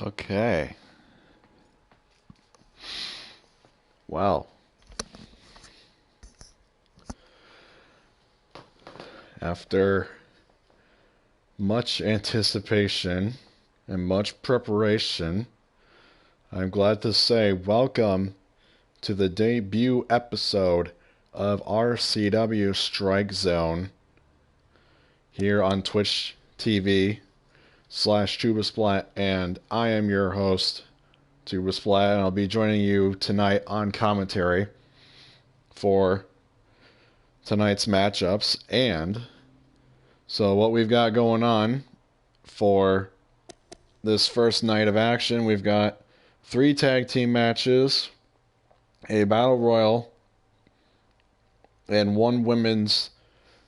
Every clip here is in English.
Okay. Well, after much anticipation and much preparation, I'm glad to say welcome to the debut episode of RCW StrikeZone here on Twitch TV/TubaSplat, and I am your host, TubaSplat, and I'll be joining you tonight on commentary for tonight's matchups. And so what we've got going on for this first night of action, we've got 3 tag team matches, a battle royal, and 1 women's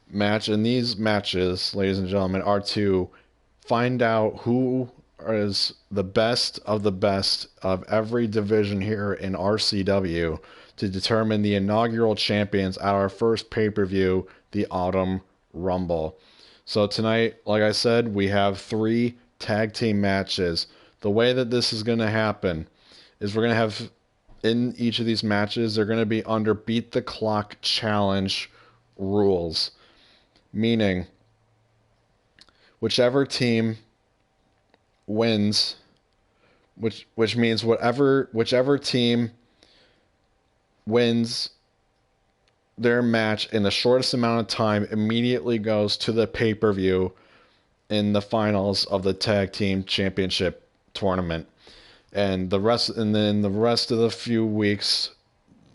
match. And these matches, ladies and gentlemen, are to find out who is the best of every division here in RCW to determine the inaugural champions at our first pay-per-view, the Autumn Rumble. So tonight, like I said, we have 3 tag team matches. The way that this is going to happen is we're going to have, in each of these matches, they're going to be under Beat the Clock Challenge rules. Meaning, whichever team wins, which means whichever team wins their match in the shortest amount of time immediately goes to the pay-per-view in the finals of the tag team championship tournament. And then the rest of the few weeks,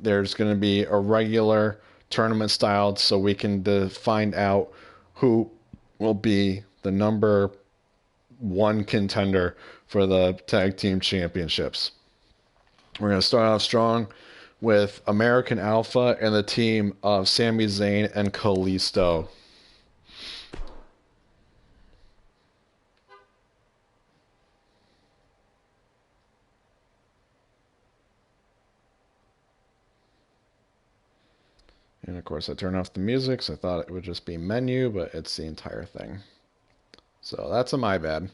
there's going to be a regular tournament style, so we can find out who will be the number 1 contender for the tag team championships. We're going to start off strong with American Alpha and the team of Sami Zayn and Kalisto. And of course I turned off the music, so I thought it would just be menu, but it's the entire thing. So that's a my bad.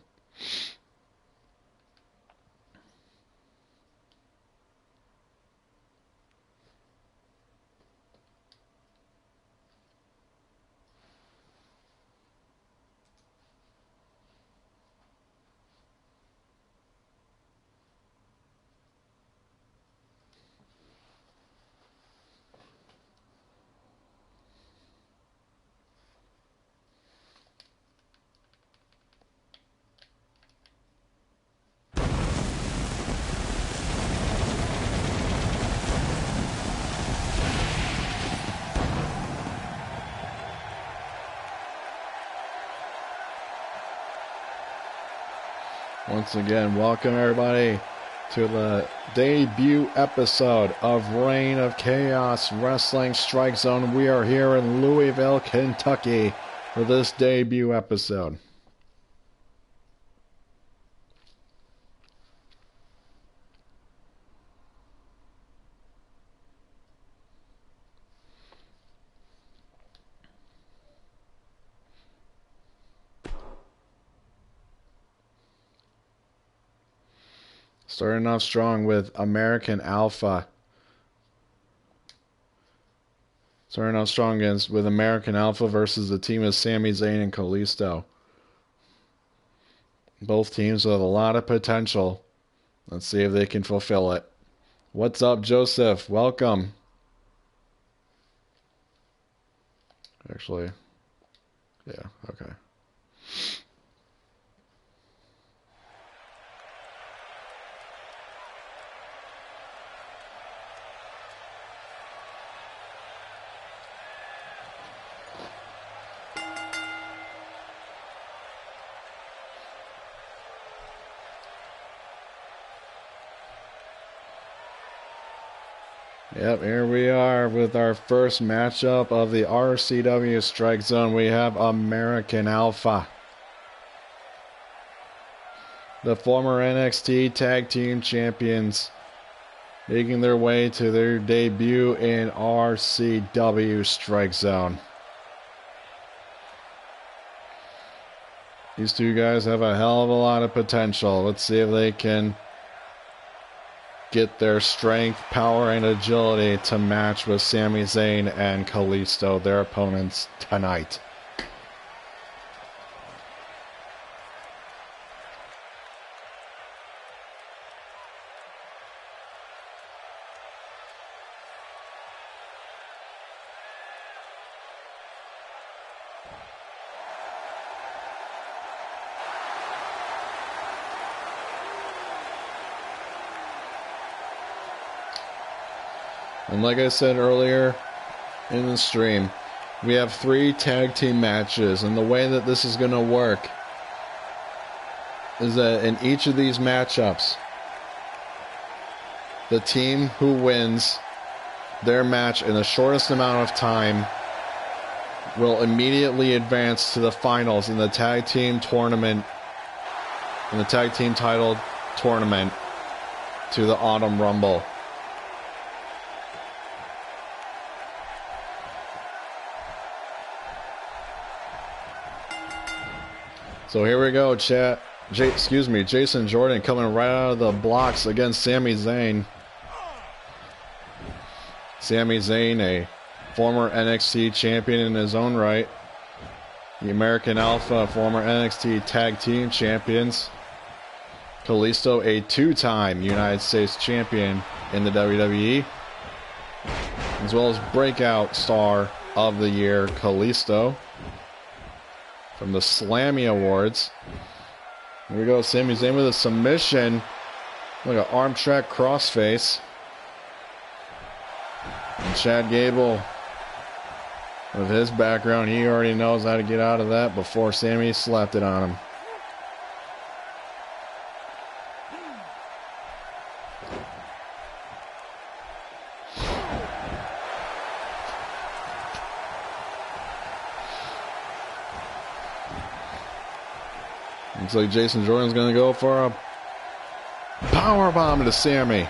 Once again, welcome everybody to the debut episode of Reign of Chaos Wrestling Strike Zone. We are here in Louisville, Kentucky for this debut episode. Starting off strong with American Alpha. Starting off strong with American Alpha versus the team of Sami Zayn and Kalisto. Both teams with a lot of potential. Let's see if they can fulfill it. What's up, Joseph? Welcome. Actually, yeah, okay. Yep, here we are with our first matchup of the RCW Strike Zone. We have American Alpha, the former NXT Tag Team Champions, making their way to their debut in RCW Strike Zone. These two guys have a hell of a lot of potential. Let's see if they can get their strength, power, and agility to match with Sami Zayn and Kalisto, their opponents tonight. And like I said earlier in the stream, we have 3 tag team matches, and the way that this is going to work is that in each of these matchups, the team who wins their match in the shortest amount of time will immediately advance to the finals in the tag team tournament, in the tag team title tournament, to the Autumn Rumble. So here we go, chat. Jason Jordan coming right out of the blocks against Sami Zayn. Sami Zayn, a former NXT champion in his own right. The American Alpha, former NXT Tag Team Champions. Kalisto, a 2-time United States champion in the WWE. As well as breakout star of the year, Kalisto, from the Slammy Awards. Here we go, Sami Zayn with a submission. Like an arm track crossface. And Chad Gable, with his background, he already knows how to get out of that before Sami slapped it on him. Looks like Jason Jordan's going to go for a power bomb to Sami.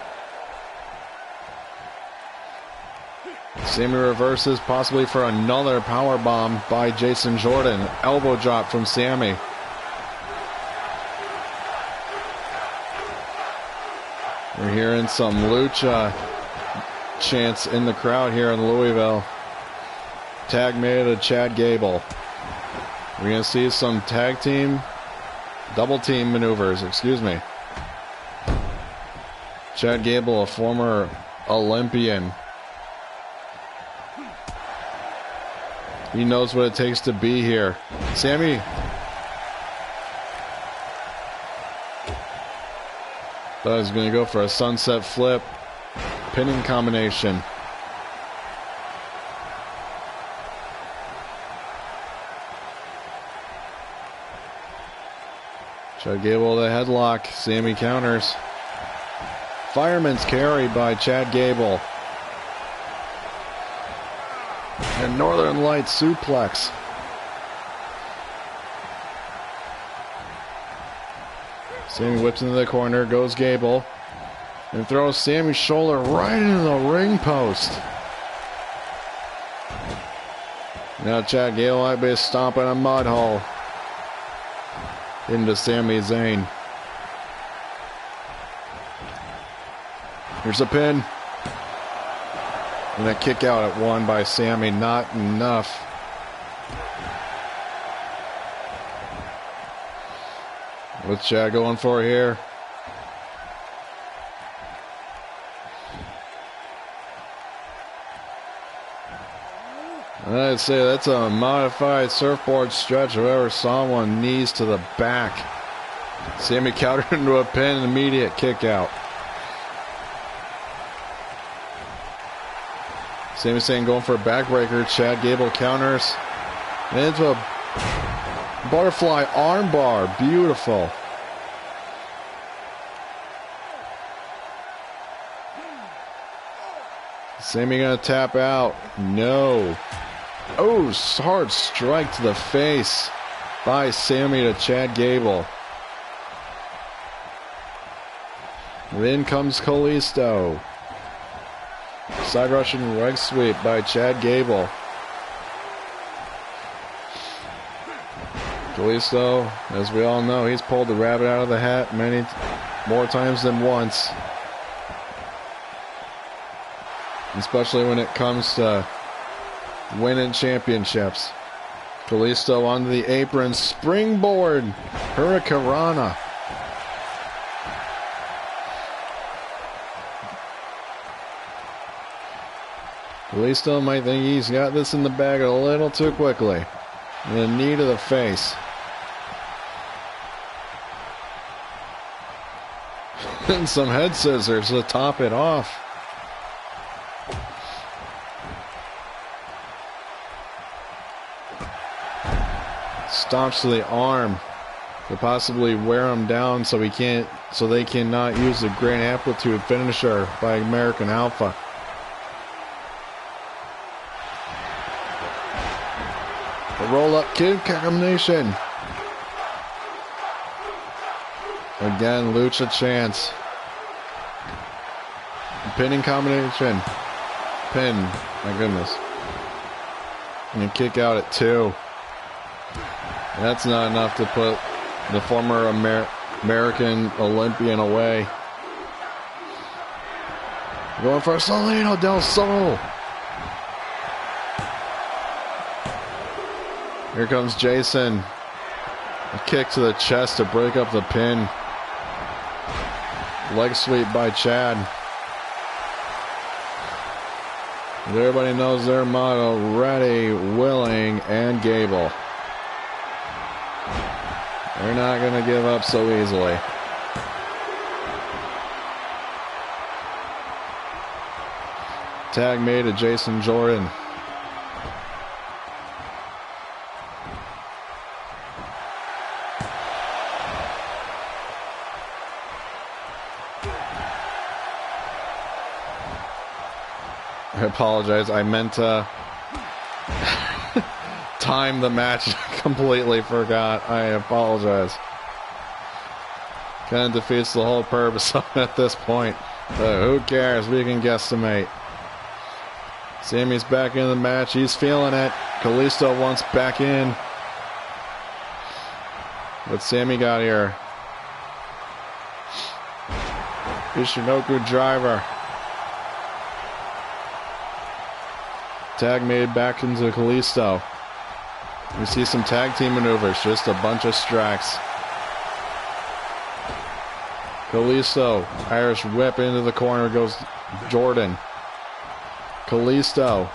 Sami reverses, possibly for another power bomb by Jason Jordan. Elbow drop from Sami. We're hearing some lucha chants in the crowd here in Louisville. Tag made to Chad Gable. We're going to see some tag team, double team maneuvers, excuse me. Chad Gable, a former Olympian. He knows what it takes to be here. Sami. Thought he was going to go for a sunset flip. Pinning combination. Chad Gable the headlock. Sami counters. Fireman's carry by Chad Gable. And Northern Light suplex. Sami whips into the corner, goes Gable, and throws Sami's shoulder right into the ring post. Now Chad Gable might be stomping a mud hole into Sami Zayn. Here's a pin. And a kick out at 1 by Sami, not enough. What's Chad going for here? I'd say that's a modified surfboard stretch. If I ever saw one, knees to the back. Sami countered into a pin, and immediate kick out. Sami Zayn going for a backbreaker. Chad Gable counters. And into a butterfly armbar. Beautiful. Sami gonna tap out. No. Oh, hard strike to the face by Sami to Chad Gable. Then comes Kalisto. Side Russian leg sweep by Chad Gable. Kalisto, as we all know, he's pulled the rabbit out of the hat many more times than once. Especially when it comes to winning championships. Kalisto onto the apron, springboard, Hurricanrana. Kalisto might think he's got this in the bag a little too quickly. And a knee to the face. And some head scissors to top it off. Stomps to the arm to possibly wear him down so they cannot use the Great Amplitude finisher by American Alpha. The roll-up kick combination. Again, Lucha chance. Pinning combination. Pin. My goodness. And a kick out at 2. That's not enough to put the former American Olympian away. Going for Salino del Sol. Here comes Jason. A kick to the chest to break up the pin. Leg sweep by Chad. And everybody knows their motto: ready, willing, and Gable. They're not going to give up so easily. Tag made to Jason Jordan. I apologize. I meant to time the match. Completely forgot. I apologize. Kind of defeats the whole purpose of it at this point. But who cares? We can guesstimate. Sammy's back in the match. He's feeling it. Kalisto wants back in. What's Sammy got here? Ishinoku driver. Tag made back into Kalisto. We see some tag team maneuvers, just a bunch of strikes. Kalisto, Irish whip into the corner goes Jordan. Kalisto.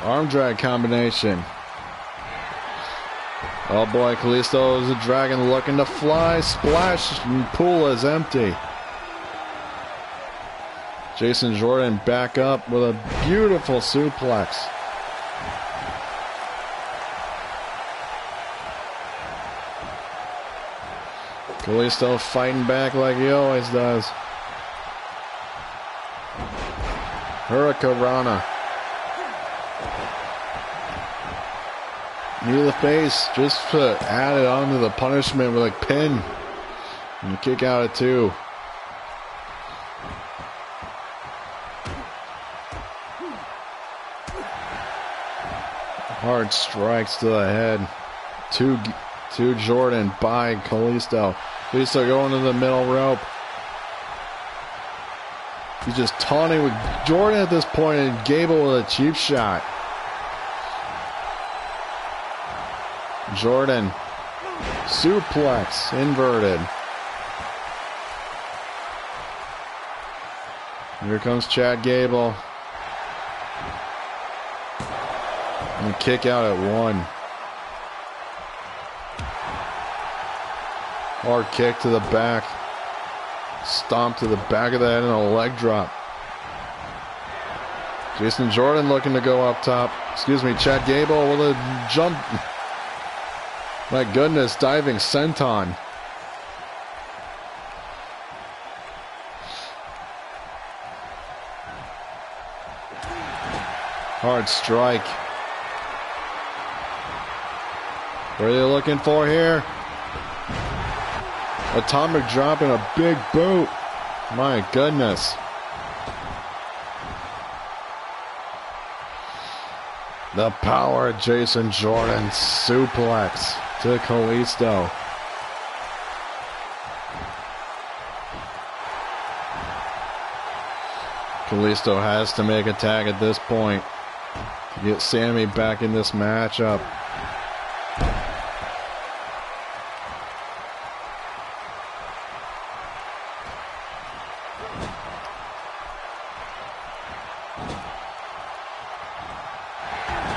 Arm drag combination. Oh boy, Kalisto is a dragon looking to fly. Splash, and pool is empty. Jason Jordan back up with a beautiful suplex. Kalisto fighting back like he always does. Hurricanrana. Knee to the face just to add it onto the punishment with a pin. And a kick out at 2. Hard strikes to the head. To Jordan by Kalisto. Kalisto going to the middle rope. He's just taunting with Jordan at this point, and Gable with a cheap shot. Jordan. Suplex. Inverted. Here comes Chad Gable. And kick out at 1. Hard kick to the back. Stomp to the back of the head and a leg drop. Jason Jordan looking to go up top. Excuse me, Chad Gable with a jump. My goodness, diving senton. Hard strike. What are they looking for here? Atomic drop and a big boot. My goodness. The power Jason Jordan suplex to Kalisto. Kalisto has to make a tag at this point to get Sammy back in this matchup.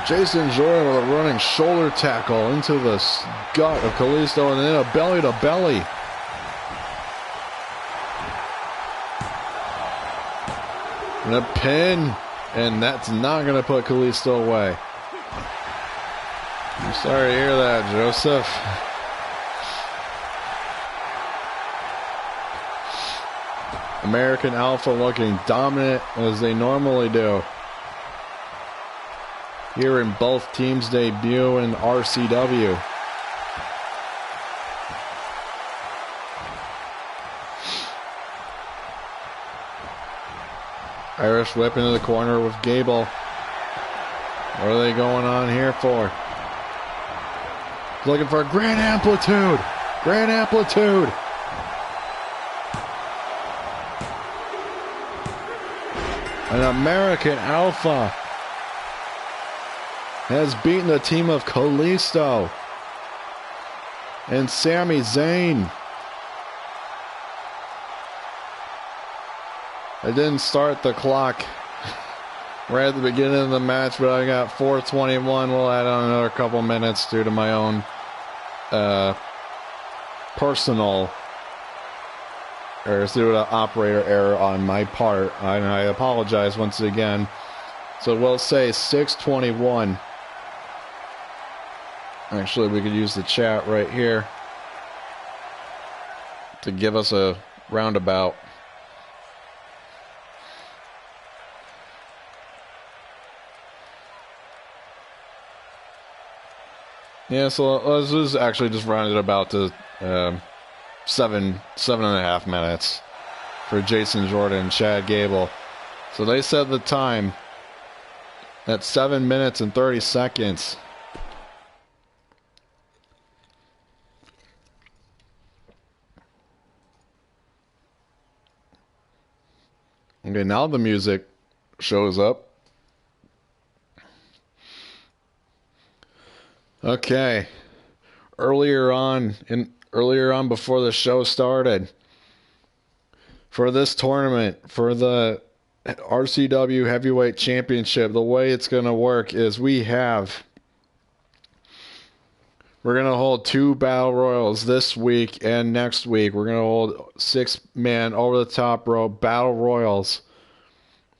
Jason Jordan with a running shoulder tackle into the gut of Kalisto and then a belly to belly. And a pin, and that's not going to put Kalisto away. I'm sorry to hear that, Joseph. American Alpha looking dominant as they normally do. Here in both teams' debut in RCW. Irish whip into the corner with Gable. What are they going on here for? He's looking for a grand amplitude. Grand amplitude. An American Alpha has beaten the team of Kalisto and Sami Zayn. I didn't start the clock right at the beginning of the match, but I got 4:21. We'll add on another couple minutes due to my own personal, or due to operator error on my part, and I apologize once again. So we'll say 6:21. Actually, we could use the chat right here to give us a roundabout. Yeah, so let's just actually just round it about to 7.5 minutes for Jason Jordan and Chad Gable. So they set the time at 7 minutes and 30 seconds. Okay, now the music shows up. Okay. Earlier on before the show started, for this tournament, for the RCW Heavyweight Championship, the way it's going to work is we're going to hold 2 Battle Royals this week and next week. We're going to hold 6-man over-the-top rope Battle Royals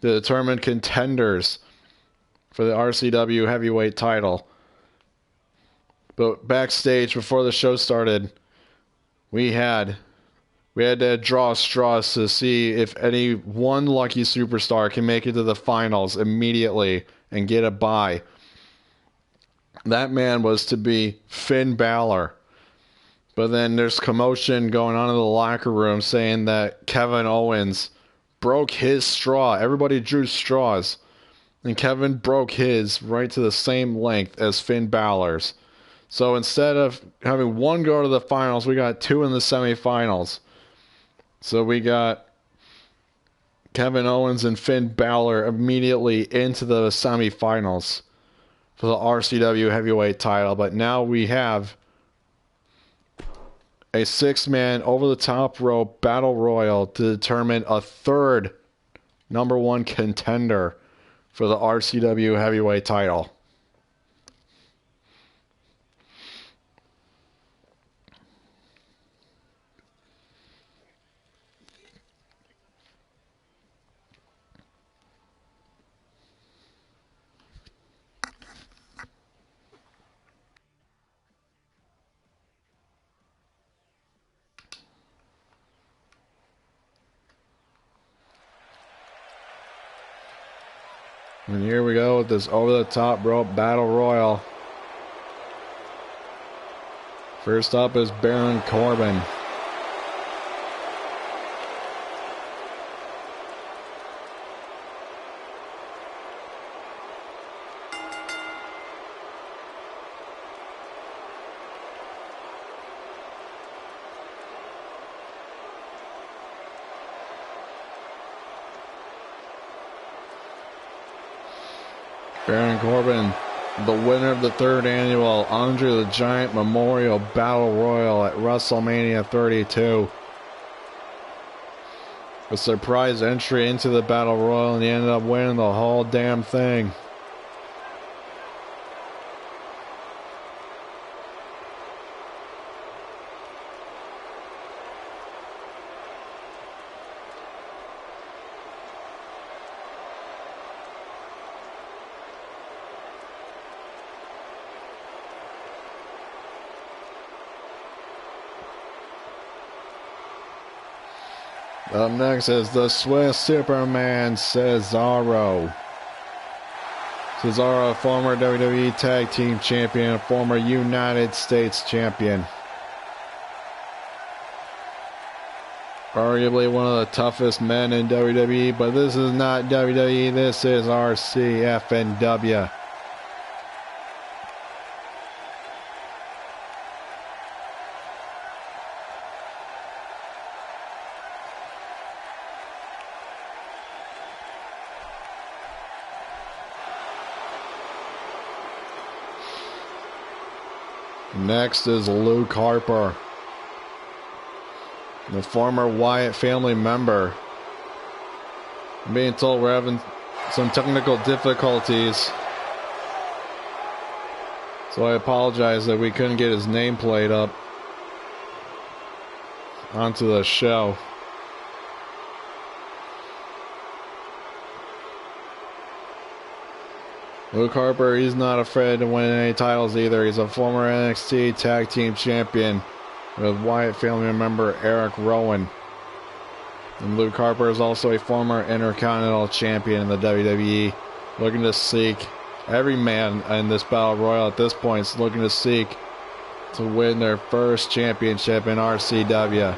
to determine contenders for the RCW Heavyweight title. But backstage, before the show started, we had to draw straws to see if any one lucky superstar can make it to the finals immediately and get a bye. That man was to be Finn Balor. But then there's commotion going on in the locker room saying that Kevin Owens broke his straw. Everybody drew straws. And Kevin broke his right to the same length as Finn Balor's. So instead of having one go to the finals, we got 2 in the semifinals. So we got Kevin Owens and Finn Balor immediately into the semifinals for the RCW Heavyweight title. But now we have a 6-man over-the-top rope battle royal to determine a third #1 contender for the RCW Heavyweight title. And here we go with this over-the-top rope battle royal. First up is Baron Corbin. Baron Corbin, the winner of the 3rd annual Andre the Giant Memorial Battle Royal at WrestleMania 32. A surprise entry into the Battle Royal, and he ended up winning the whole damn thing. Up next is the Swiss Superman, Cesaro. Cesaro, former WWE Tag Team Champion, former United States Champion. Arguably one of the toughest men in WWE, but this is not WWE, this is RCFNW. Next is Luke Harper, the former Wyatt family member. I'm being told we're having some technical difficulties, so I apologize that we couldn't get his nameplate up onto the show. Luke Harper, he's not afraid to win any titles either. He's a former NXT Tag Team Champion with Wyatt family member Eric Rowan. And Luke Harper is also a former Intercontinental Champion in the WWE, looking to seek, every man in this Battle Royal at this point is looking to seek to win their first championship in RCW.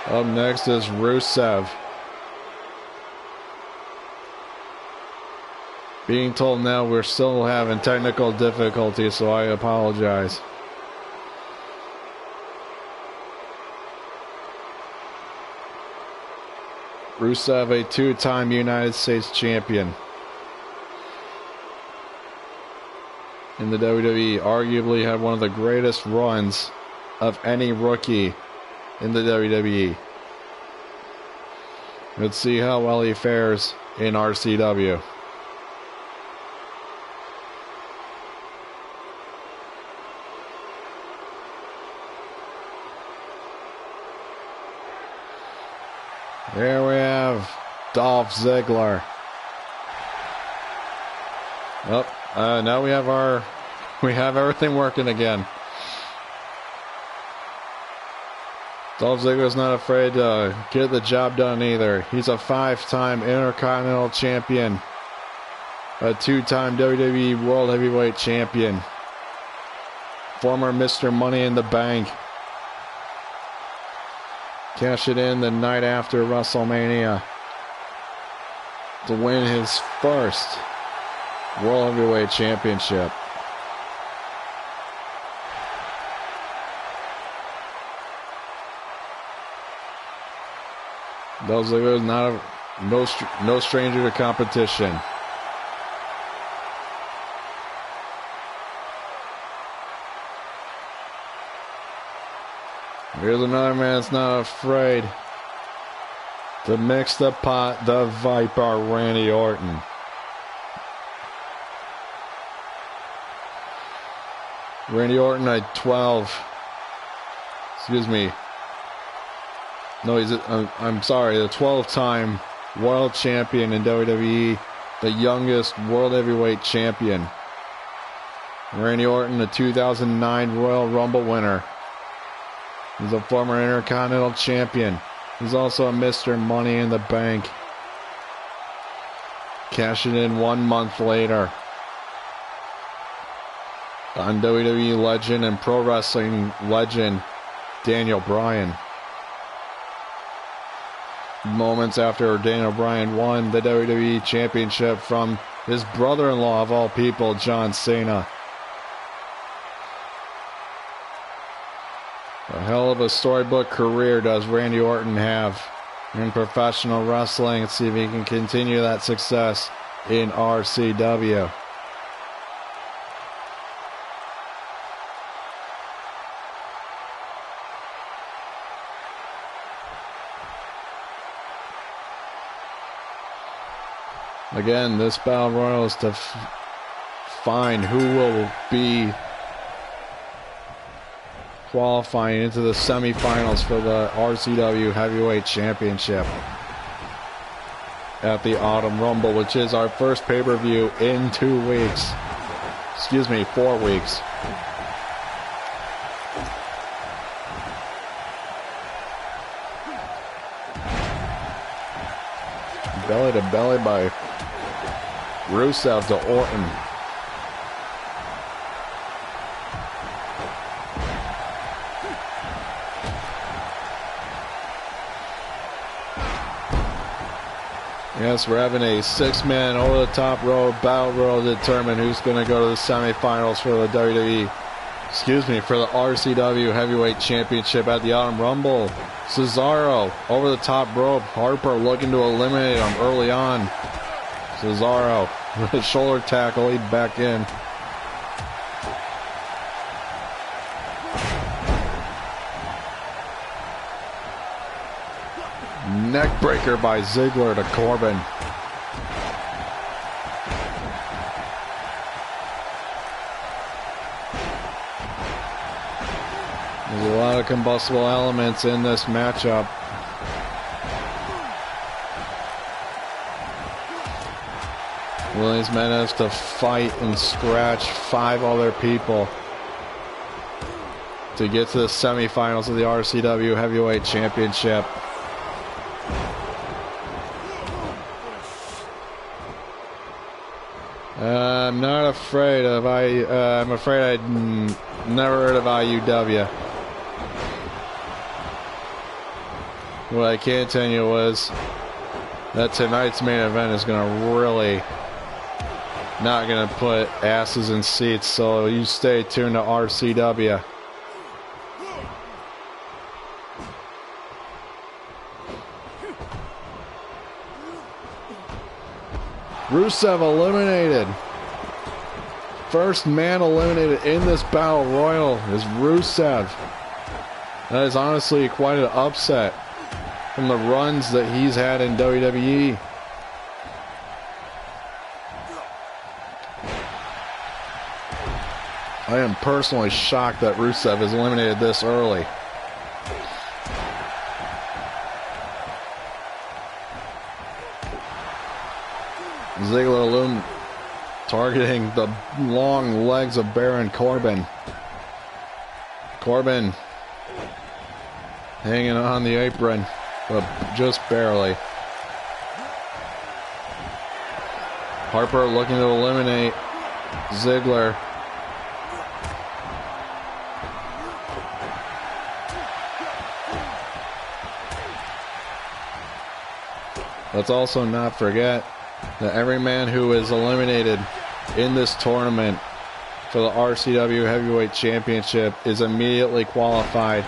Up next is Rusev. Being told now we're still having technical difficulties, so I apologize. Rusev, a 2-time United States champion in the WWE, arguably had one of the greatest runs of any rookie in the WWE. Let's see how well he fares in RCW. There we have Dolph Ziggler. Oh, now we have everything working again. Dolph Ziggler's not afraid to get the job done either. He's a 5-time Intercontinental Champion, a 2-time WWE World Heavyweight Champion, former Mr. Money in the Bank. Cashed it in the night after WrestleMania to win his first World Heavyweight Championship. Dolph Ziggler is no stranger to competition. Here's another man that's not afraid to mix the pot, the Viper, Randy Orton. Randy Orton at 12. Excuse me. No, I'm sorry, the 12-time world champion in WWE, the youngest world heavyweight champion. Randy Orton, the 2009 Royal Rumble winner. He's a former Intercontinental Champion. He's also a Mr. Money in the Bank. Cashing in 1 month later on WWE legend and pro wrestling legend Daniel Bryan. Moments after Daniel Bryan won the WWE Championship from his brother-in-law of all people, John Cena. A hell of a storybook career does Randy Orton have in professional wrestling. Let's see if he can continue that success in RCW. Again, this Battle Royal is to find who will be qualifying into the semifinals for the RCW Heavyweight Championship at the Autumn Rumble, which is our first pay-per-view in 2 weeks. Excuse me, 4 weeks. Belly to belly by Rusev to Orton. Yes, we're having a 6-man over-the-top row battle royal to determine who's going to go to the semifinals for the WWE. Excuse me, for the RCW Heavyweight Championship at the Autumn Rumble. Cesaro over the top rope. Harper looking to eliminate him early on. Cesaro with a shoulder tackle, lead back in. Neckbreaker by Ziggler to Corbin. There's a lot of combustible elements in this matchup. Will these men have to fight and scratch 5 other people to get to the semifinals of the RCW Heavyweight Championship? I'm not afraid of I'm afraid I'd never heard of IUW. What I can tell you was that tonight's main event is going to really not going to put asses in seats, so you stay tuned to RCW. Rusev eliminated. First man eliminated in this Battle Royal is Rusev. That is honestly quite an upset from the runs that he's had in WWE. I am personally shocked that Rusev is eliminated this early. Ziggler targeting the long legs of Baron Corbin. Corbin hanging on the apron, but just barely. Harper looking to eliminate Ziggler. Let's also not forget that every man who is eliminated in this tournament for the RCW Heavyweight Championship is immediately qualified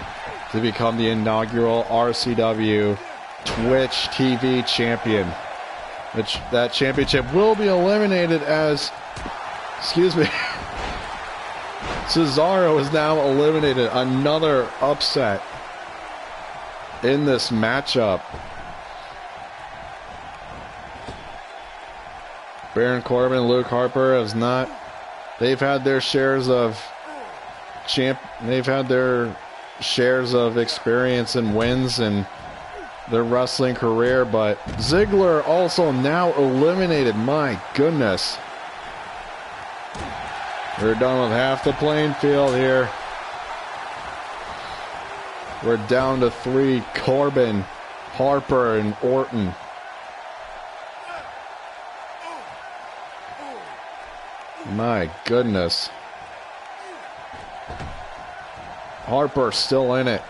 to become the inaugural RCW Twitch TV champion. Which that championship will be eliminated as, excuse me, Cesaro is now eliminated. Another upset in this matchup. Baron Corbin, Luke Harper has not. They've had their shares of experience and wins in their wrestling career, but Ziggler also now eliminated. My goodness. We're done with half the playing field here. We're down to 3: Corbin, Harper, and Orton. My goodness. Harper still in it.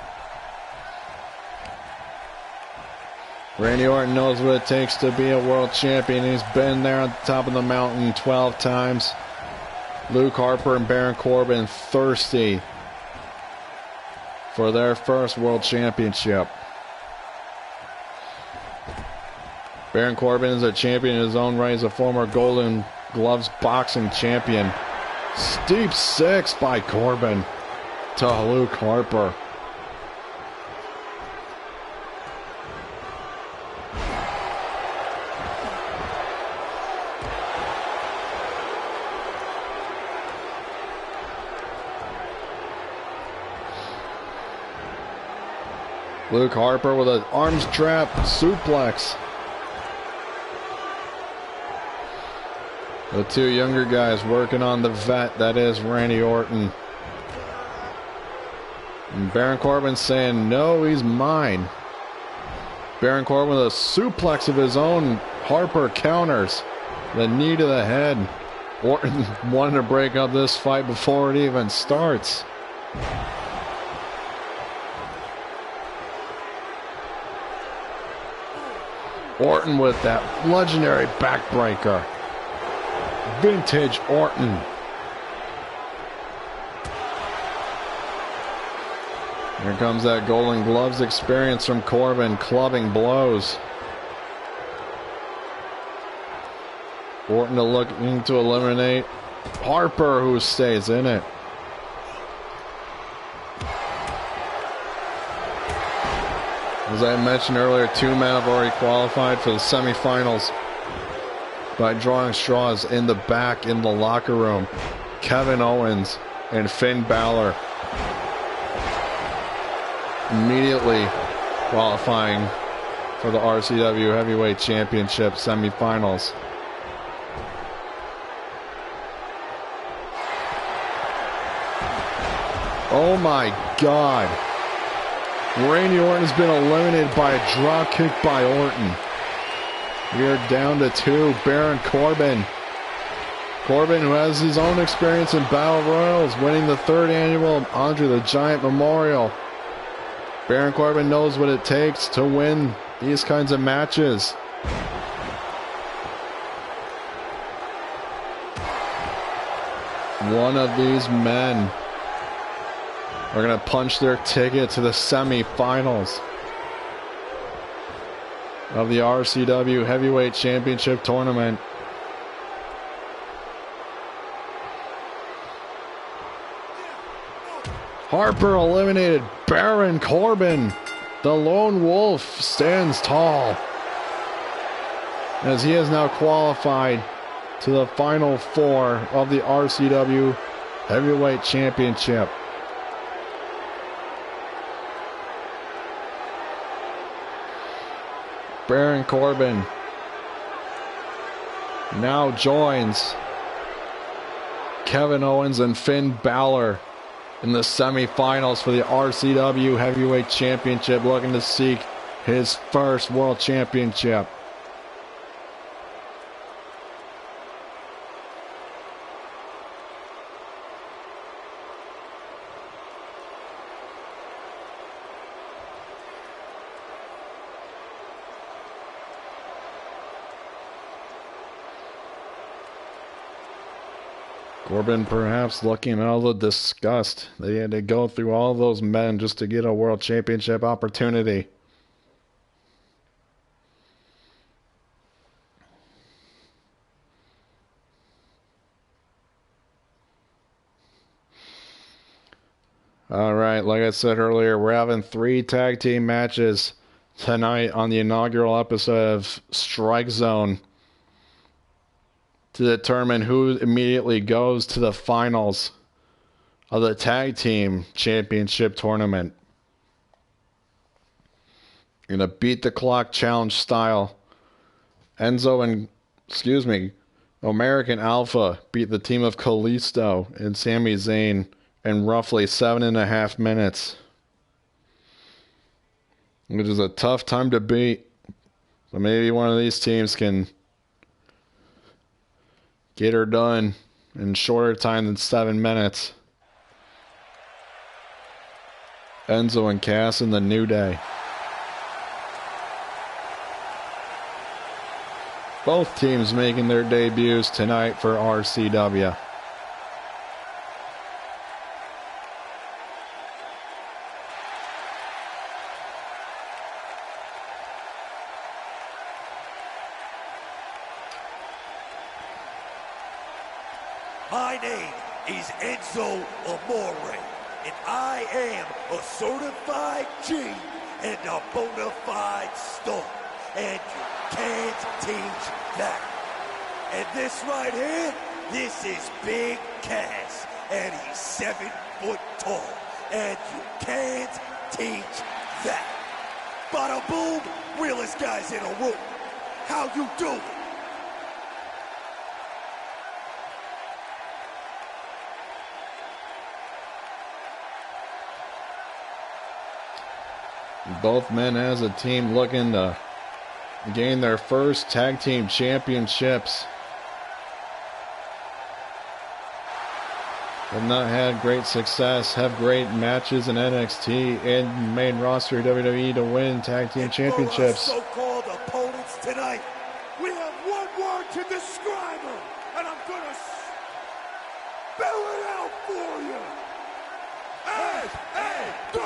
Randy Orton knows what it takes to be a world champion. He's been there on the top of the mountain 12 times. Luke Harper and Baron Corbin thirsty for their first World Championship. Baron Corbin is a champion in his own right. He's a former Golden Gloves boxing champion. Steep 6 by Corbin to Luke Harper. Luke Harper with an arms trap suplex. The two younger guys working on the vet, that is Randy Orton. And Baron Corbin saying, no, he's mine. Baron Corbin with a suplex of his own. Harper counters. The knee to the head. Orton wanted to break up this fight before it even starts. Orton with that legendary backbreaker. Vintage Orton. Here comes that Golden Gloves experience from Corbin, clubbing blows. Orton looking to eliminate Harper, who stays in it. As I mentioned earlier, 2 men have already qualified for the semifinals by drawing straws in the back in the locker room. Kevin Owens and Finn Balor immediately qualifying for the RCW Heavyweight Championship semifinals. Oh my God. Randy Orton has been eliminated by a drop kick by Orton. We are down to 2. Baron Corbin. Corbin, who has his own experience in Battle Royals, winning the 3rd annual Andre the Giant Memorial. Baron Corbin knows what it takes to win these kinds of matches. One of these men are going to punch their ticket to the semifinals of the RCW Heavyweight Championship Tournament. Harper eliminated. Baron Corbin, the lone wolf, stands tall as he has now qualified to the final 4 of the RCW Heavyweight Championship. Baron Corbin now joins Kevin Owens and Finn Balor in the semifinals for the RCW Heavyweight Championship, looking to seek his first World Championship. Corbin perhaps looking at all the disgust they had to go through all those men just to get a World Championship opportunity. All right, like I said earlier, we're having 3 tag team matches tonight on the inaugural episode of StrikeZone to determine who immediately goes to the finals of the tag team championship tournament. In a beat the clock challenge style, American Alpha beat the team of Kalisto and Sami Zayn in roughly 7.5 minutes. Which is a tough time to beat. So maybe one of these teams can get her done in shorter time than 7 minutes. Enzo and Cass in the New Day. Both teams making their debuts tonight for RCW. My name is Enzo Amore, and I am a certified G and a bona fide star, and you can't teach that. And this right here, this is Big Cass, and he's 7 foot tall, and you can't teach that. Bada boom, realest guys in a room. How you doing? Both men as a team looking to gain their first tag team championships. Have not had great success, have great matches in NXT and main roster WWE to win tag team championships. For our so-called opponents tonight, we have one word to describe them, and I'm gonna spell it out for you. S-A-W-F-T.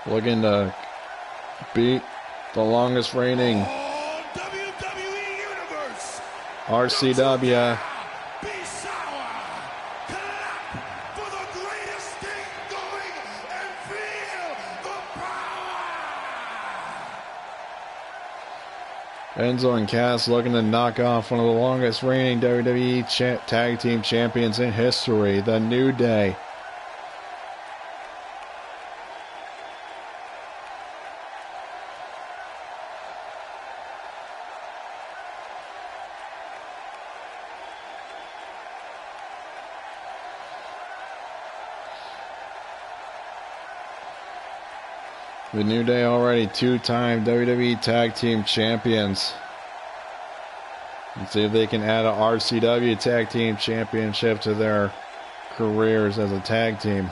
Looking to beat the longest reigning WWE Universe. RCW. Be sour. Clap for the greatest thing going and feel the power. Enzo and Cass looking to knock off one of the longest reigning WWE tag team champions in history, The New Day. The New Day already 2-time WWE Tag Team Champions. Let's see if they can add an RCW Tag Team Championship to their careers as a tag team.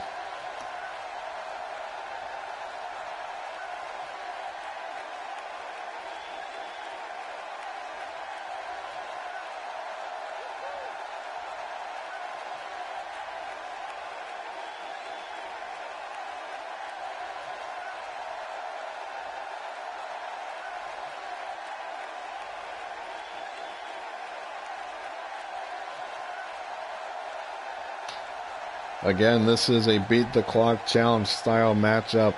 Again, this is a beat the clock challenge style matchup.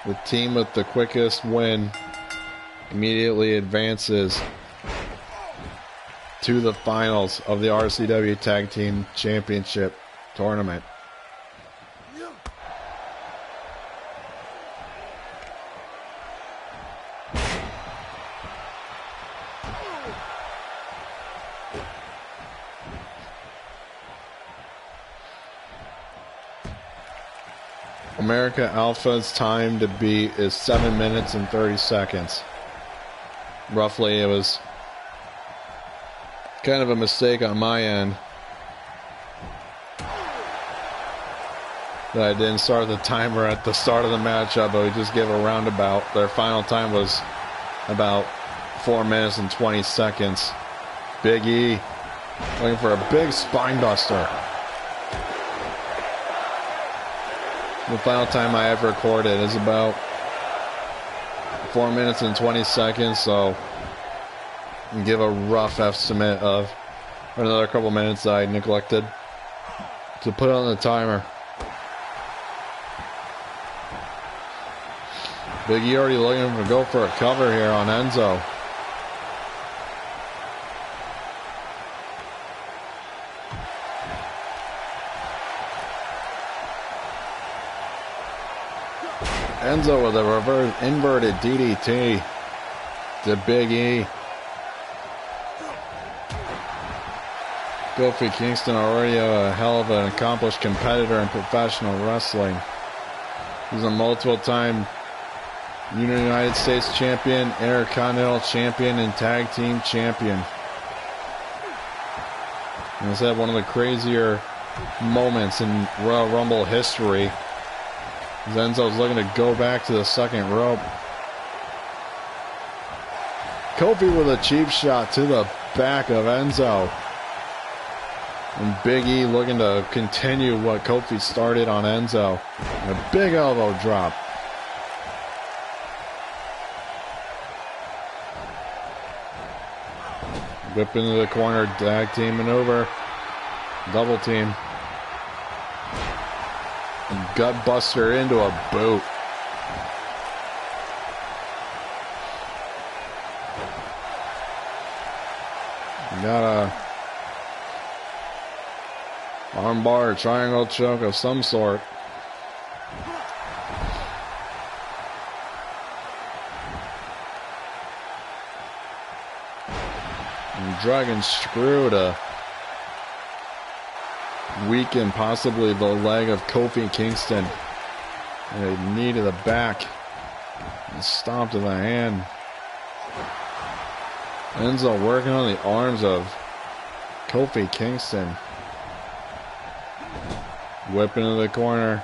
The team with the quickest win immediately advances to the finals of the RCW Tag Team Championship tournament. America Alpha's time to beat is 7 minutes and 30 seconds. Roughly, it was kind of a mistake on my end that I didn't start the timer at the start of the matchup, but we just gave a roundabout. Their final time was about 4 minutes and 20 seconds. Big E looking for a big spine buster. The final time I ever recorded is about 4 minutes and 20 seconds, so I can give a rough estimate of another couple minutes that I neglected to put on the timer. Big E already looking to go for a cover here on Enzo. Enzo with a reverse inverted DDT to Big E. Kofi Kingston already a hell of an accomplished competitor in professional wrestling. He's a multiple-time United States champion, Intercontinental champion, and tag team champion. And he's had one of the crazier moments in Royal Rumble history. Enzo's looking to go back to the second rope. Kofi with a cheap shot to the back of Enzo. And Big E looking to continue what Kofi started on Enzo. And a big elbow drop. Whip into the corner, tag team maneuver. Double team. And gut buster into a boot. Got a armbar, triangle choke of some sort. And dragon screw to weaken possibly the leg of Kofi Kingston. And a knee to the back. And stomp to the hand. Enzo working on the arms of Kofi Kingston. Whip into the corner.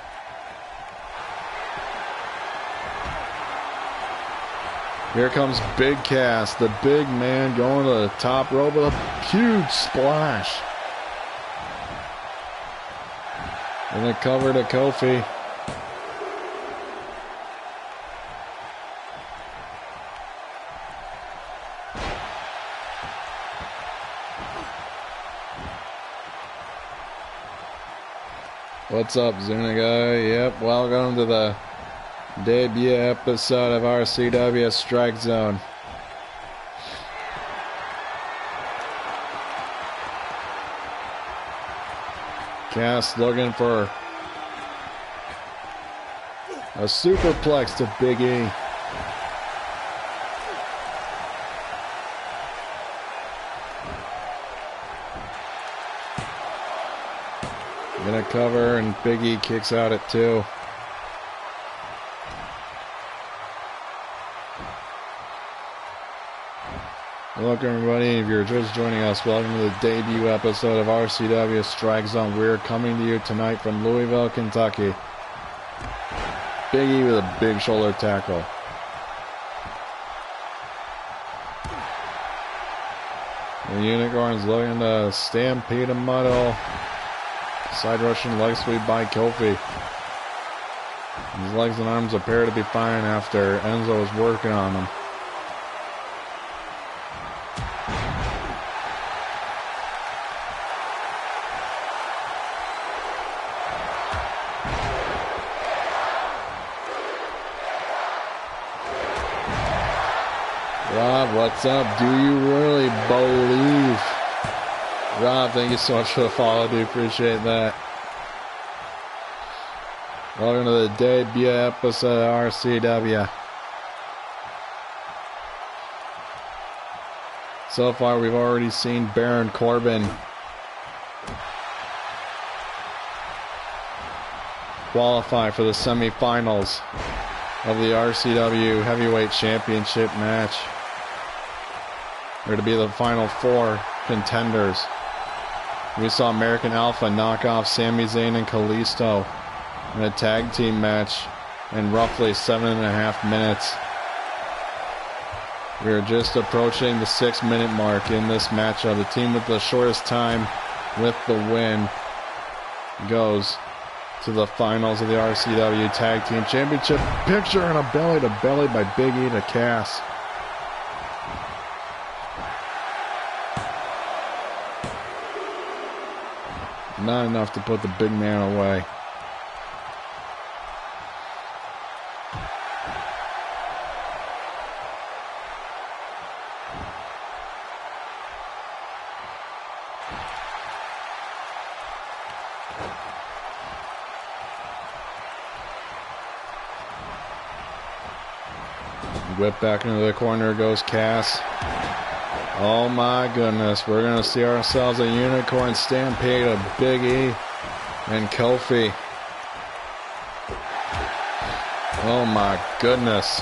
Here comes Big Cass, the big man going to the top rope with a huge splash. And a cover to Kofi. What's up, Zuniga? Yep, welcome to the debut episode of RCW StrikeZone. Cass looking for a superplex to Big E. Gonna cover, and Big E kicks out at 2. Look, everybody, if you're just joining us, welcome to the debut episode of RCW StrikeZone. We're coming to you tonight from Louisville, Kentucky. Big E with a big shoulder tackle. The Unicorns looking to stampede a muddle. Side Russian leg sweep by Kofi. His legs and arms appear to be fine after Enzo is working on them. Rob, what's up? Do you really believe? Rob, thank you so much for the follow, dude. Appreciate that. Welcome to the debut episode of RCW. So far, we've already seen Baron Corbin qualify for the semifinals of the RCW Heavyweight Championship match. They're to be the final 4 contenders. We saw American Alpha knock off Sami Zayn and Kalisto in a tag team match in roughly 7.5 minutes. We're just approaching the 6-minute mark in this matchup. The team with the shortest time with the win goes to the finals of the RCW Tag Team Championship. Picture and a belly-to-belly by Big E to Cass. Not enough to put the big man away. Whip back into the corner goes Cass. Oh my goodness, we're going to see ourselves a unicorn stampede of Big E and Kofi. Oh my goodness.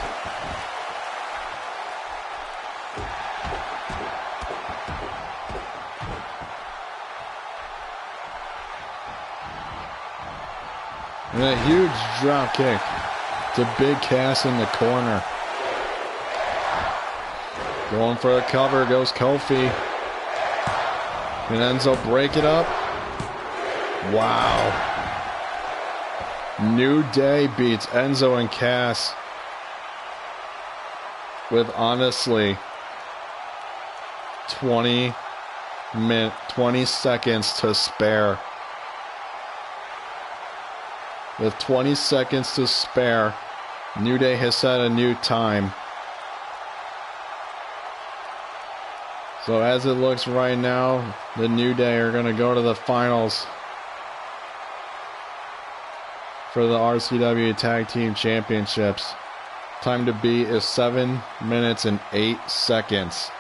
And a huge drop kick to Big Cass in the corner. Going for a cover goes Kofi. And Enzo break it up. Wow. New Day beats Enzo and Cass with honestly 20 seconds to spare. With 20 seconds to spare, New Day has set a new time. So as it looks right now, the New Day are going to go to the finals for the RCW Tag Team Championships. Time to beat is 7 minutes and 8 seconds.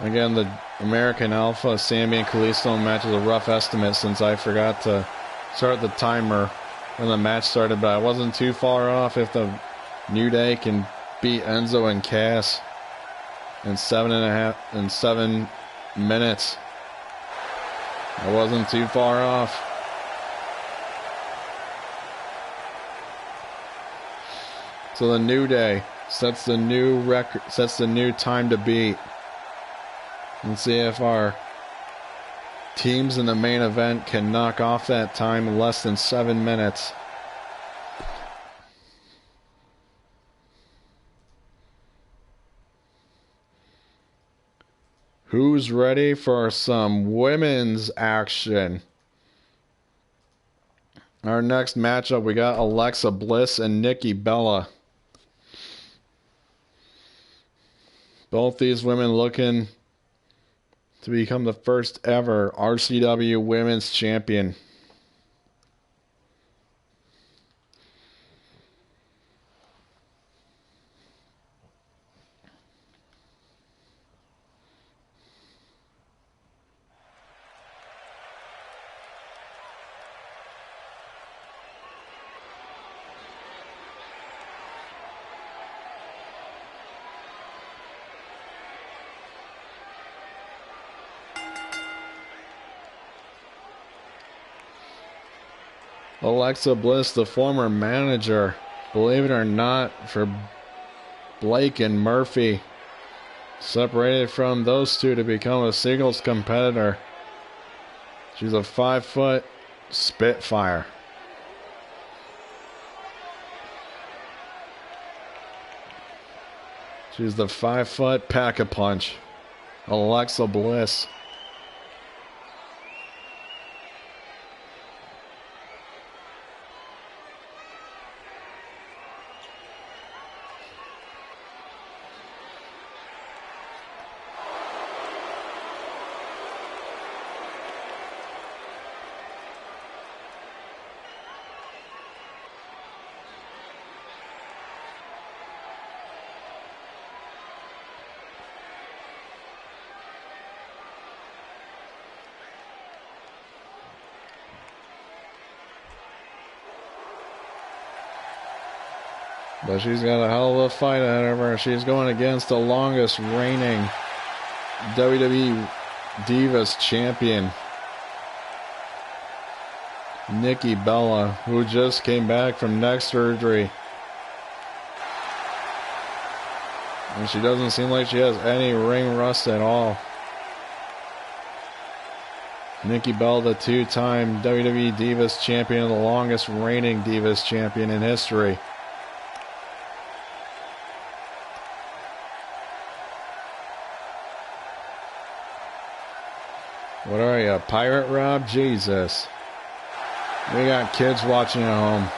Again, the American Alpha, Sammy and Kalisto match is a rough estimate since I forgot to start the timer when the match started, but I wasn't too far off. If the New Day can beat Enzo and Cass in 7 minutes, I wasn't too far off. So the New Day sets the new record, sets the new time to beat. Let's see if our teams in the main event can knock off that time in less than 7 minutes. Who's ready for some women's action? Our next matchup, we got Alexa Bliss and Nikki Bella. Both these women looking to become the first ever RCW Women's Champion. Alexa Bliss, the former manager, believe it or not, for Blake and Murphy, separated from those two to become a singles competitor. She's a 5-foot Spitfire. She's the 5-foot Pack-a-Punch. Alexa Bliss. But she's got a hell of a fight ahead of her. She's going against the longest reigning WWE Divas champion, Nikki Bella, who just came back from neck surgery. And she doesn't seem like she has any ring rust at all. Nikki Bella, the two-time WWE Divas champion, the longest reigning Divas champion in history. What are you, a pirate, Rob? Jesus. We got kids watching at home.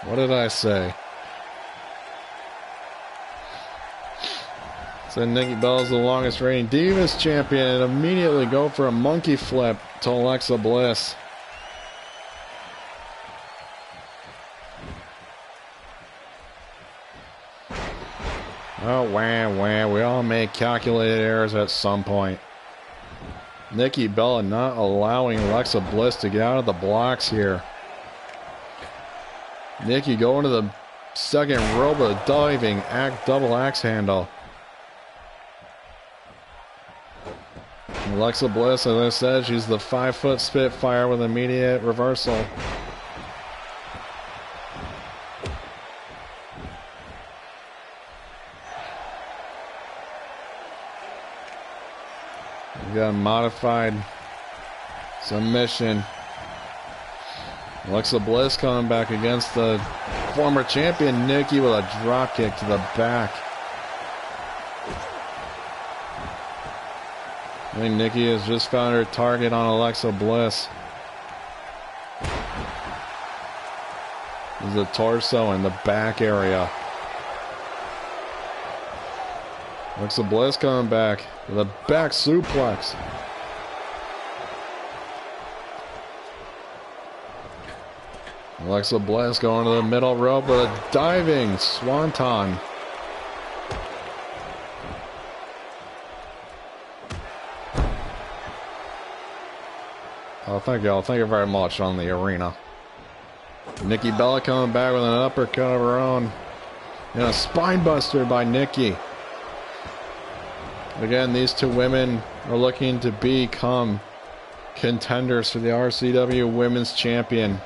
What did I say? So Nikki Bella's the longest reigning Divas champion and immediately go for a monkey flip to Alexa Bliss. Oh, wham, wham. We all make calculated errors at some point. Nikki Bella not allowing Alexa Bliss to get out of the blocks here. Nikki going to the second rope with a diving double axe handle. Alexa Bliss, as I said, she's the 5-foot Spitfire with immediate reversal. We got a modified submission. Alexa Bliss coming back against the former champion Nikki with a drop kick to the back. I think Nikki has just found her target on Alexa Bliss. This is the torso and the back area. Alexa Bliss coming back with a back suplex. Alexa Bliss going to the middle rope with a diving swanton. Oh, thank you all. Thank you very much on the arena. Nikki Bella coming back with an uppercut of her own. And a spine buster by Nikki. Again, these two women are looking to become contenders for the RCW Women's Champion.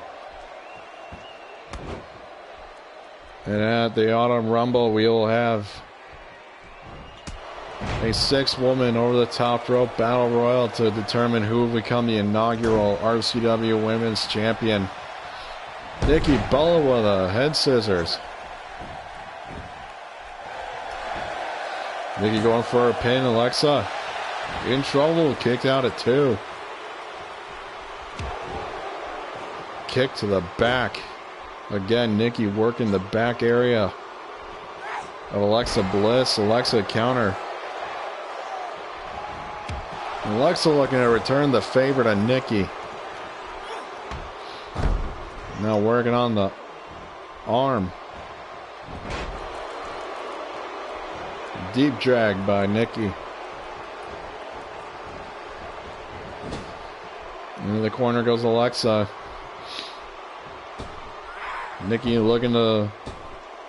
And at the Autumn Rumble, we will have a 6-woman over-the-top rope battle royal to determine who will become the inaugural RCW Women's Champion. Nikki Bella with a head scissors. Nikki going for a pin. Alexa in trouble. Kicked out at 2. Kick to the back. Again, Nikki working the back area of Alexa Bliss. Alexa counter. Alexa looking to return the favor to Nikki. Now working on the arm. Deep drag by Nikki. Into the corner goes Alexa. Nikki looking to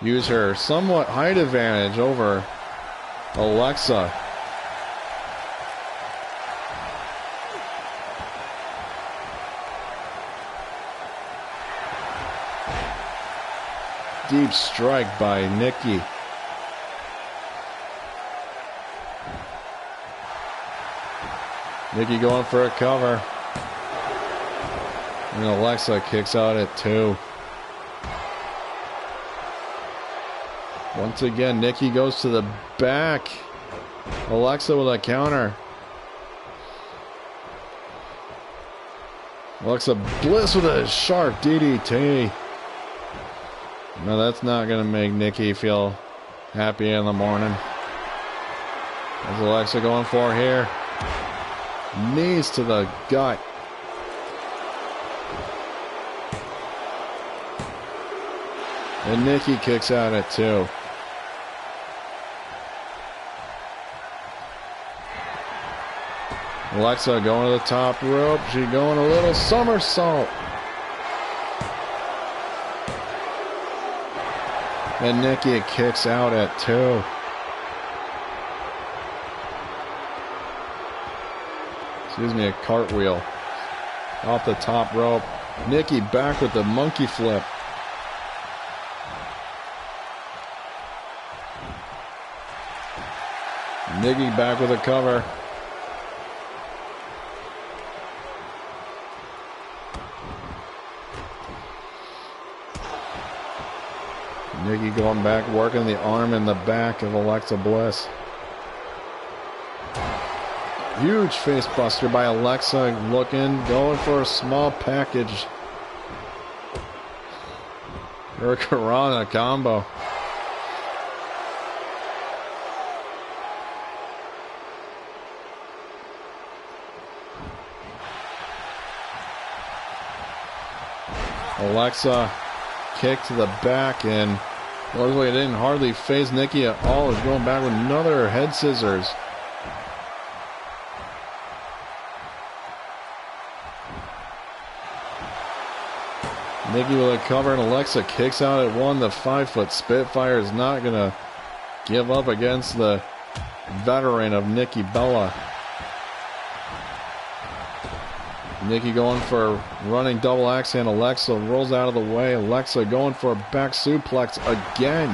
use her somewhat height advantage over Alexa. Deep strike by Nikki. Nikki going for a cover. And Alexa kicks out at 2. Once again, Nikki goes to the back. Alexa with a counter. Alexa Bliss with a sharp DDT. No, that's not going to make Nikki feel happy in the morning. What's Alexa going for here? Knees to the gut. And Nikki kicks out at 2. Alexa going to the top rope. She's going a little somersault. And Nikki kicks out at 2. Excuse me, a cartwheel off the top rope. Nikki back with the monkey flip. Nikki back with a cover. Nikki going back, working the arm and the back of Alexa Bliss. Huge face buster by Alexa, going for a small package. Hurricanrana combo. Alexa kick to the back, and Looks like it didn't hardly phase Nikki at all. Is going back with another head scissors. Nikki with a cover, and Alexa kicks out at one. The 5-foot Spitfire is not going to give up against the veteran of Nikki Bella. Nikki going for running double axe hand. Alexa rolls out of the way. Alexa going for a back suplex again.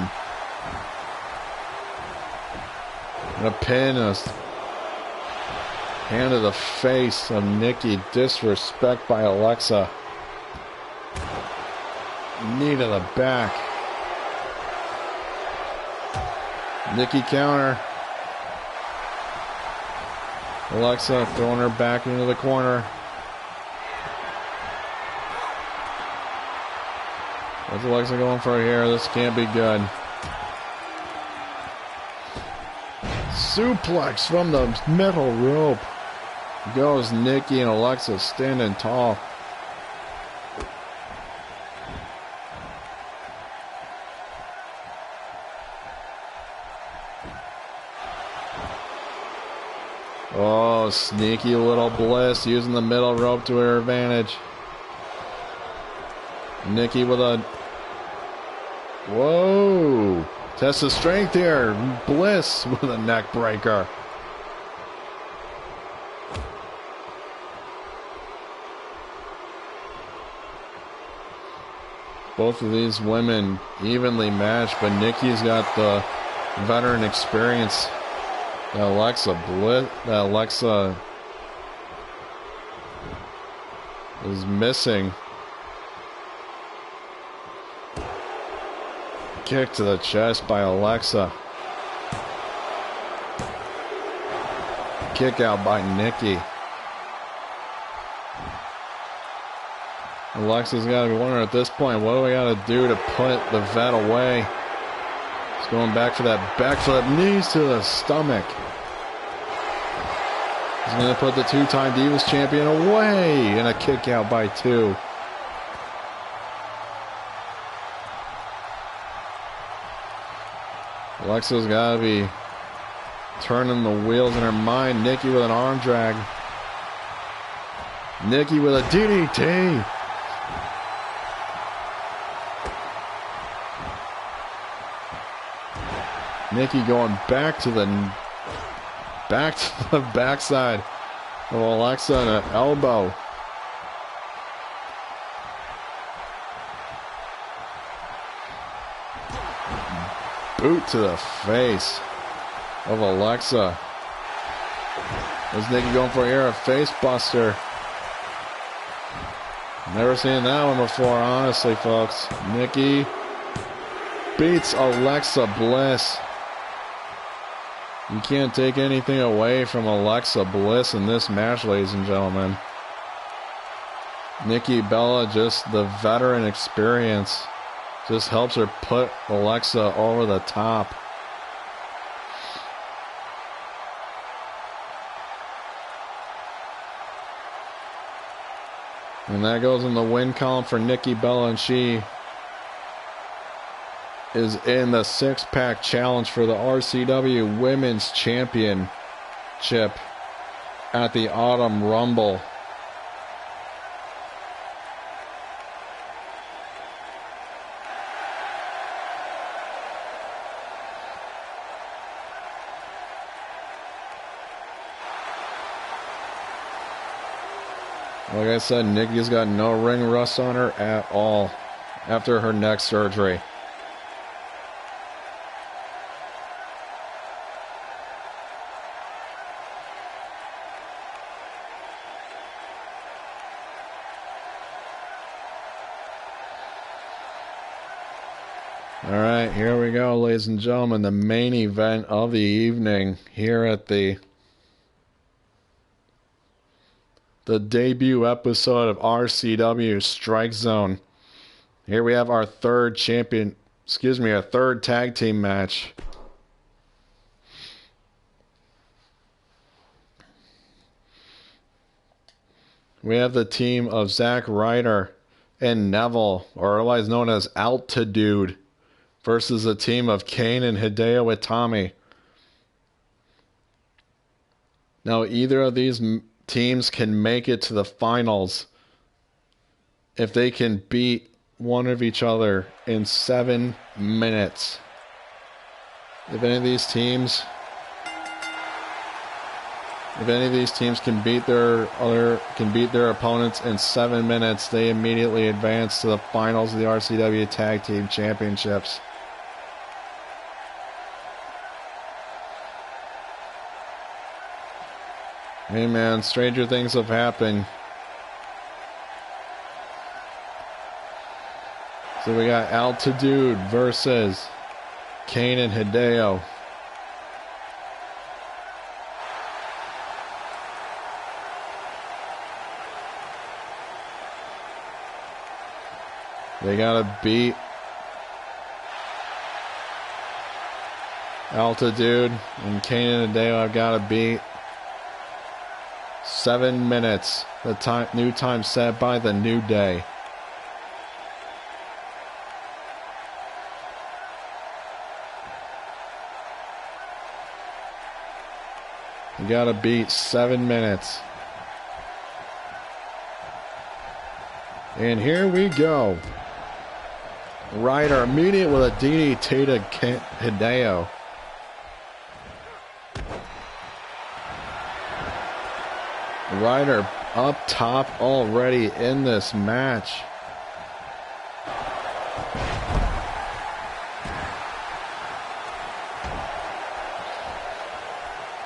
And a pin, a hand to the face of Nikki. Disrespect by Alexa. Knee to the back. Nikki counter. Alexa throwing her back into the corner. What's Alexa going for here? This can't be good. Suplex from the middle rope. Goes Nikki, and Alexa standing tall. Oh, sneaky little Bliss using the middle rope to her advantage. Nikki with a... Whoa! Test of strength here. Bliss with a neck breaker. Both of these women evenly matched, but Nikki's got the veteran experience that Alexa is missing. Kick to the chest by Alexa. Kick out by Nikki. Alexa's got to be wondering at this point, what do we got to do to put the vet away? He's going back for that backflip, knees to the stomach. He's going to put the two-time Divas champion away, and a kick out by two. Alexa's got to be turning the wheels in her mind. Nikki with an arm drag. Nikki with a DDT. Nikki going back to the backside of Alexa and an elbow. Boot to the face of Alexa. Is Nikki going for here? A face buster. Never seen that one before, honestly, folks. Nikki beats Alexa Bliss. You can't take anything away from Alexa Bliss in this match, ladies and gentlemen. Nikki Bella, just the veteran experience, just helps her put Alexa over the top. And that goes in the win column for Nikki Bella, and she is in the six-pack challenge for the RCW Women's Championship at the Autumn Rumble. Like I said, Nikki's got no ring rust on her at all after her neck surgery. All right, here we go, ladies and gentlemen, the main event of the evening here at the debut episode of RCW StrikeZone. Here we have our third tag team match. We have the team of Zack Ryder and Neville, or otherwise known as Altitude, versus a team of Kane and Hideo Itami. Now, either of these teams can make it to the finals if they can beat one of each other in 7 minutes. If any of these teams can beat their opponents in 7 minutes, they immediately advance to the finals of the RCW Tag Team Championships. Hey man, stranger things have happened. So we got Altitude versus Kane and Hideo. They gotta beat Altitude, and Kane and Hideo have gotta beat 7 minutes. The new time set by the New Day. You gotta beat 7 minutes. And here we go. Ryder immediate with a DDT to Hideo. Ryder up top already in this match.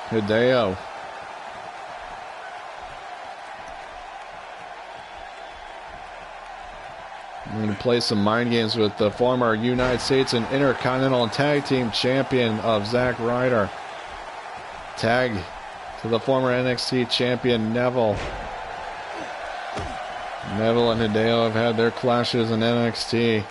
Hideo. I'm going to play some mind games with the former United States and Intercontinental Tag Team Champion of Zack Ryder. Tag to the former NXT Champion Neville. Neville and Hideo have had their clashes in NXT.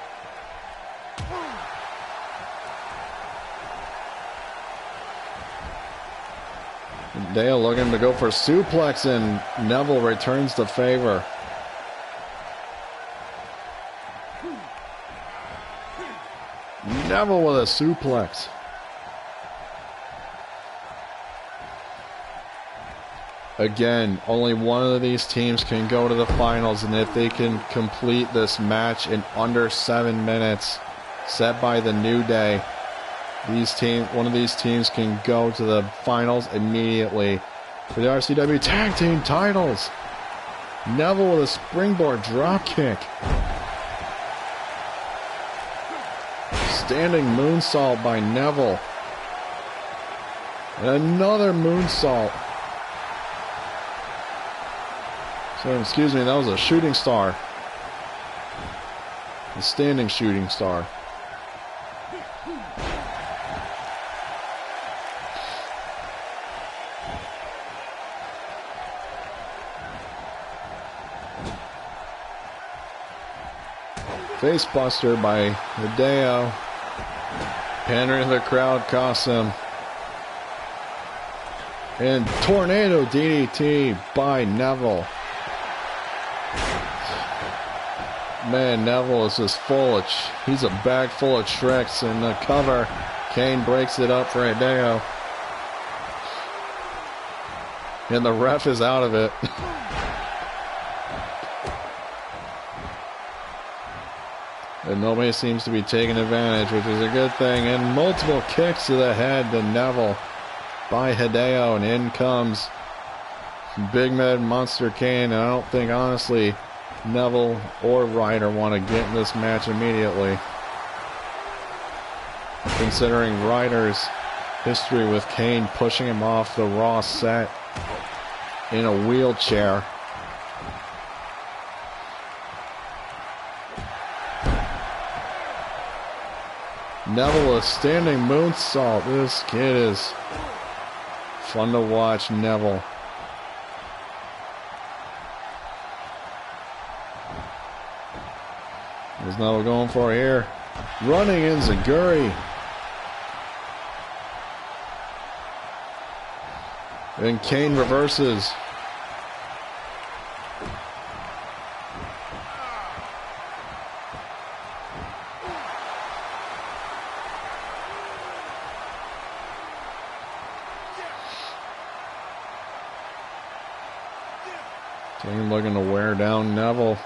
Hideo looking to go for suplex, and Neville returns the favor. Neville with a suplex. Again, only one of these teams can go to the finals, and if they can complete this match in under 7 minutes, set by the New Day, one of these teams can go to the finals immediately for the RCW Tag Team titles. Neville with a springboard drop kick. Standing moonsault by Neville. And another moonsault. So, excuse me, that was a shooting star. A standing shooting star. Face buster by Hideo. Pandering to the crowd costs him. And tornado DDT by Neville. Man, Neville is just he's a bag full of tricks. And the cover, Kane breaks it up for Hideo. And the ref is out of it. And nobody seems to be taking advantage, which is a good thing. And multiple kicks to the head to Neville by Hideo. And in comes Big Med Monster Kane. And I don't think, honestly, Neville or Ryder want to get in this match immediately, considering Ryder's history with Kane pushing him off the Raw set in a wheelchair. Neville, a standing moonsault. This kid is fun to watch, Neville. There's Neville going for it here. Running in Zaguri. And Kane reverses. Kane looking to wear down Neville.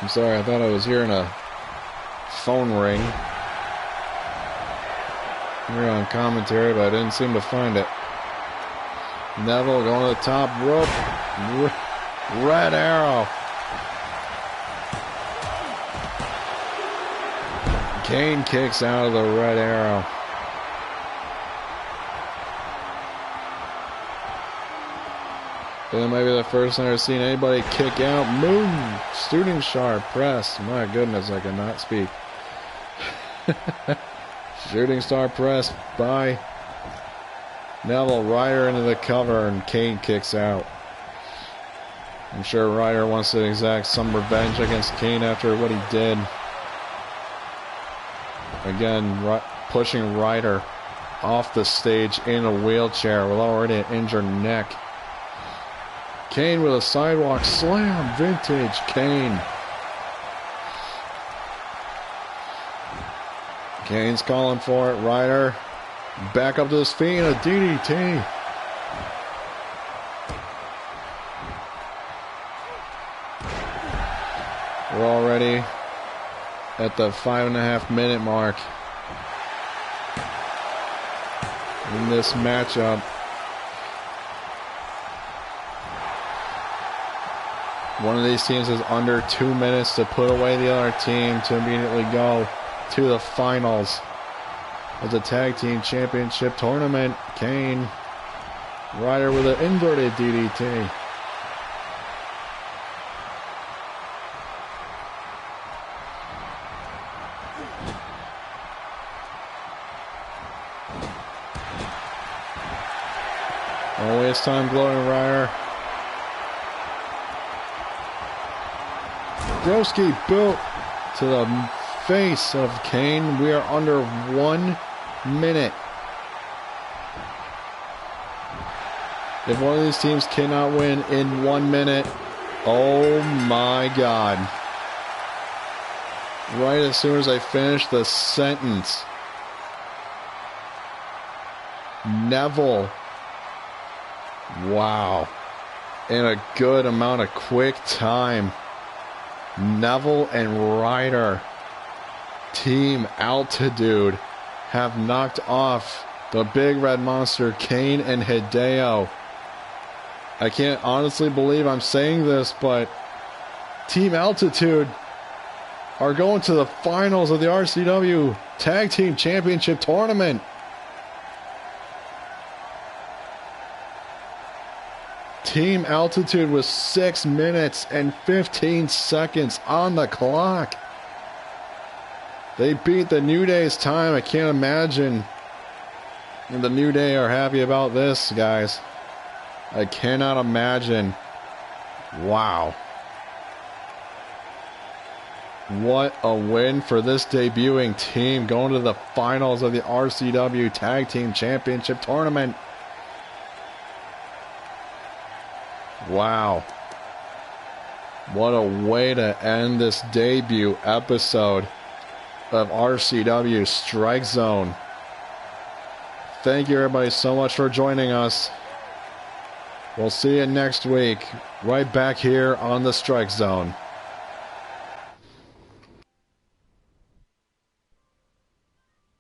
I'm sorry, I thought I was hearing a phone ring here on commentary, but I didn't seem to find it. Neville going to the top rope. Red arrow. Kane kicks out of the red arrow. That might be the first time I've seen anybody kick out. Moon, shooting star press. My goodness, I cannot speak. Shooting star press by Neville. Ryder into the cover, and Kane kicks out. I'm sure Ryder wants to exact some revenge against Kane after what he did. Again, pushing Ryder off the stage in a wheelchair with already an injured neck. Kane with a sidewalk slam. Vintage Kane. Kane's calling for it. Ryder back up to his feet and a DDT. We're already at the 5.5-minute mark in this matchup. One of these teams is under 2 minutes to put away the other team to immediately go to the finals of the Tag Team Championship Tournament. Kane, Ryder with an inverted DDT. Don't waste time gloating, Ryder. Broski boot to the face of Kane. We are under 1 minute. If one of these teams cannot win in 1 minute, oh my God. Right as soon as I finish the sentence, Neville. Wow. In a good amount of quick time. Neville and Ryder, Team Altitude, have knocked off the Big Red Monster, Kane and Hideo. I can't honestly believe I'm saying this, but Team Altitude are going to the finals of the RCW Tag Team Championship Tournament. Team Altitude with 6 minutes and 15 seconds on the clock. They beat the New Day's time. I can't imagine the New Day are happy about this, guys. I cannot imagine. Wow. What a win for this debuting team, going to the finals of the RCW Tag Team Championship Tournament. Wow. What a way to end this debut episode of RCW StrikeZone. Thank you everybody so much for joining us. We'll see you next week, right back here on the StrikeZone.